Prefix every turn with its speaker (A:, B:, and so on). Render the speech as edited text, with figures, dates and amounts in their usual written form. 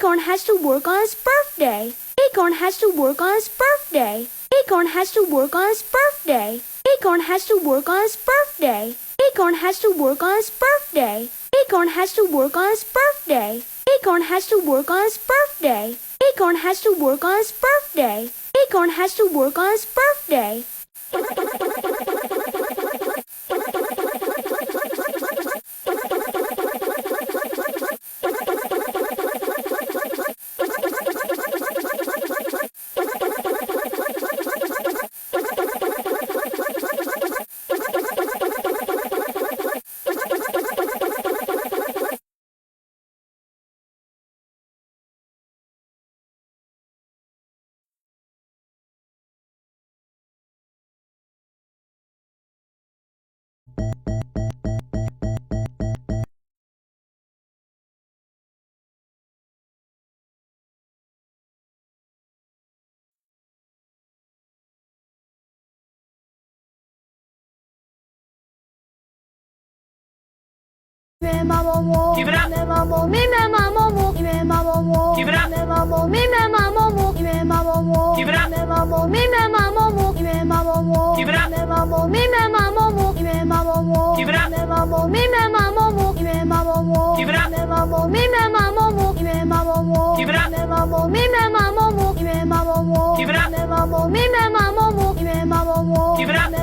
A: Acorn has to work on his birthday. Acorn has to work on his birthday. Acorn has to work on his birthday. Acorn has to work on his birthday. Acorn has to work on his birthday. Acorn has to work on his birthday. Acorn has to work on his birthday. Acorn has to work on his birthday. Acorn has to work on his birthday.
B: Give it up. Give it up. Give it up. Give it up. Give it up. Give it up. Give it up. Give it up.